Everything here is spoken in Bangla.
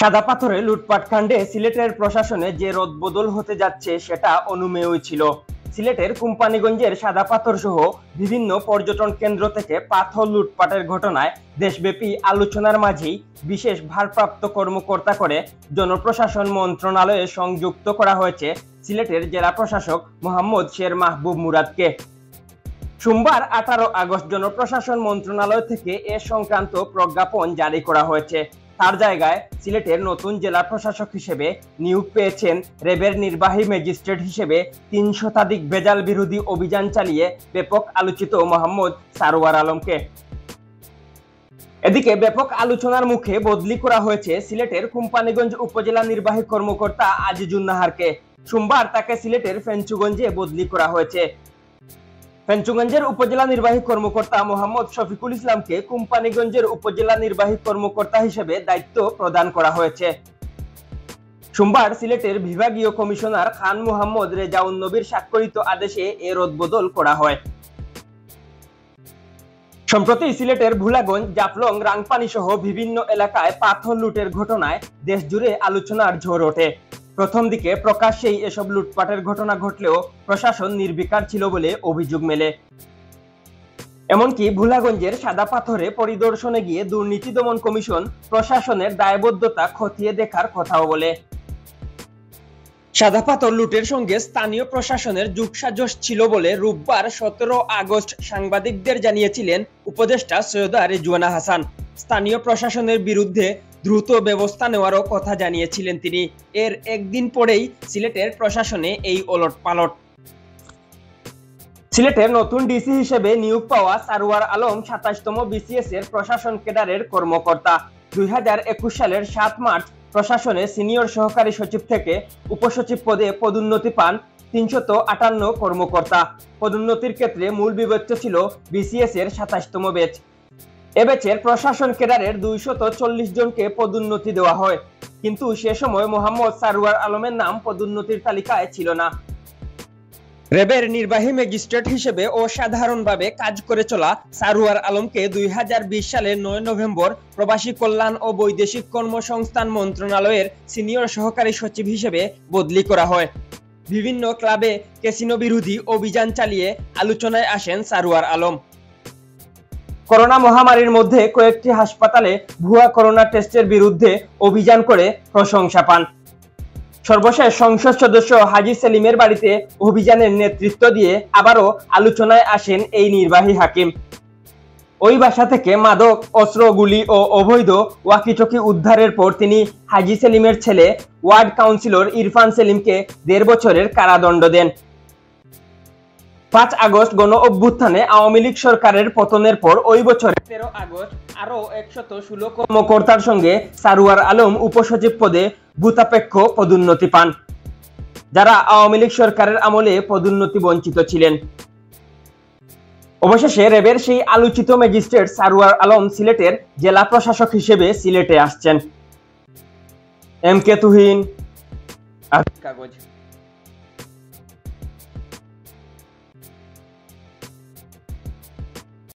সাদা পাথরে লুটপাট কাণ্ডে সিলেটের প্রশাসনে যে রদবদল হতে যাচ্ছে সেটা অনুমেয়ই ছিল। সিলেটের কোম্পানিগঞ্জের সাদা পাথর সহ বিভিন্ন পর্যটন কেন্দ্র থেকে পাথর লুটপাটের ঘটনায় দেশব্যাপী আলোচনার মাঝেই বিশেষ ভারপ্রাপ্ত কর্মকর্তা করে জনপ্রশাসন মন্ত্রণালয়ে সংযুক্ত করা হয়েছে সিলেটের জেলা প্রশাসক মোহাম্মদ শের মাহবুব মুরাদকে। সোমবার 18 আগস্ট জনপ্রশাসন মন্ত্রণালয় থেকে এ সংক্রান্ত প্রজ্ঞাপন জারি করা হয়েছে। তার জায়গায় সিলেটের নতুন জেলা প্রশাসক হিসেবে নিয়োগ পেয়েছেন র্যাবের নির্বাহী ম্যাজিস্ট্রেট হিসেবে ৩ শতাধিক ভেজাল বিরোধী অভিযান চালিয়ে ব্যাপক আলোচিত মোহাম্মদ সারোয়ার আলমকে। এদিকে ব্যাপক আলোচনার মুখে বদলি করা হয়েছে সিলেটের কোম্পানিগঞ্জ উপজেলা নির্বাহী কর্মকর্তা আজিজুন নাহারকে। সোমবার তাকে সিলেটের ফেঞ্চুগঞ্জে বদলি করা হয়েছে। ফেঞ্চুগঞ্জের উপজেলা নির্বাহী কর্মকর্তা মোহাম্মদ শফিকুল ইসলামকে কোম্পানিগঞ্জের উপজেলা নির্বাহী কর্মকর্তা হিসেবে দায়িত্ব প্রদান করা হয়েছে। সোমবার সিলেটের বিভাগীয় কমিশনার খান মোহাম্মদ রেজাউন নবীর স্বাক্ষরিত আদেশে এ রদবদল করা হয়। সম্প্রতি সিলেটের ভুলাগঞ্জ, জাফলং, রাংপানি সহ বিভিন্ন এলাকায় পাথর লুটের ঘটনায় দেশজুড়ে আলোচনার ঝড় ওঠে। প্রথম দিকে প্রকাশ্যেই এসব লুটপাটের ঘটনা ঘটলেও প্রশাসন নির্বিকার ছিল বলে অভিযোগ মেলে। এমনকি ভুলাগঞ্জের সাদা পাথরে পরিদর্শনে গিয়ে দুর্নীতি দমন কমিশন প্রশাসনের দায়বদ্ধতা খতিয়ে দেখার কথাও বলে। সাদা পাথর লুটের সঙ্গে স্থানীয় প্রশাসনের যোগসাজশ ছিল বলে রোববার 17 আগস্ট সাংবাদিকদের জানিয়েছিলেন উপদেষ্টা সৈয়দা রেজওয়ানা হাসান। স্থানীয় প্রশাসনের বিরুদ্ধে দ্রুত ব্যবস্থা নেওয়ারও কথা জানিয়েছিলেন তিনি। এর একদিন পরেই সিলেটের প্রশাসনে এই ওলটপালট। সিলেটের নতুন ডিসি হিসেবে নিয়োগ পাওয়া সারোয়ার আলম 27তম বিসিএস এর প্রশাসন ক্যাডারের কর্মকর্তা। 2021 সালের 7 মার্চ প্রশাসনে সিনিয়র সহকারী সচিব থেকে উপসচিব পদে পদোন্নতি পান 358 কর্মকর্তা। পদোন্নতির ক্ষেত্রে মূল বিবেচ্য ছিল বিসিএস এর 27তম ব্যাচ। এ ব্যাচের প্রশাসন ক্যাডারের 240 জনকে পদোন্নতি দেওয়া হয়, কিন্তু সে সময় মোহাম্মদ সারোয়ার আলমের নাম পদোন্নতির তালিকায় ছিল না। র্যাবের নির্বাহী ম্যাজিস্ট্রেট হিসেবে অসাধারণভাবে কাজ করে চলা সারোয়ার আলমকে 2020 সালের 9 নভেম্বর প্রবাসী কল্যাণ ও বৈদেশিক কর্মসংস্থান মন্ত্রণালয়ের সিনিয়র সহকারী সচিব হিসেবে বদলি করা হয়। বিভিন্ন ক্লাবে ক্যাসিনো বিরোধী অভিযান চালিয়ে আলোচনায় আসেন সারোয়ার আলম। করোনা মহামারীর মধ্যে কয়েকটি হাসপাতালে ভুয়া করোনা টেস্টের বিরুদ্ধে অভিযান করে প্রশংসা পান। সর্বশেষ সংসদ সদস্য হাজী সেলিমের বাড়িতে অভিযানের নেতৃত্ব দিয়ে আবারও আলোচনায় আসেন এই নির্বাহী হাকিম। ওই বাসা থেকে মাদক, অস্ত্র, গুলি ও অবৈধ ওয়াকিটকি উদ্ধারের পর তিনি হাজী সেলিমের ছেলে ওয়ার্ড কাউন্সিলর ইরফান সেলিমকে 1.5 বছরের কারাদণ্ড দেন। 5 আগস্ট গণ অভ্যুত্থানে আওয়ামী লীগ সরকারের পতনের পর ওই বছরের 13 আগস্ট আরও 116 কর্মকর্তার সঙ্গে সারোয়ার আলম উপসচিব পদে ভূতাপেক্ষ পদোন্নতি পান, যারা আওয়ামী লীগ সরকারের আমলে পদোন্নতি বঞ্চিত ছিলেন। অবশেষে র্যাবের সেই আলোচিত ম্যাজিস্ট্রেট সারোয়ার আলম সিলেটের জেলা প্রশাসক হিসেবে সিলেটে আসছেন। এম কে তুহিন, কাগজ।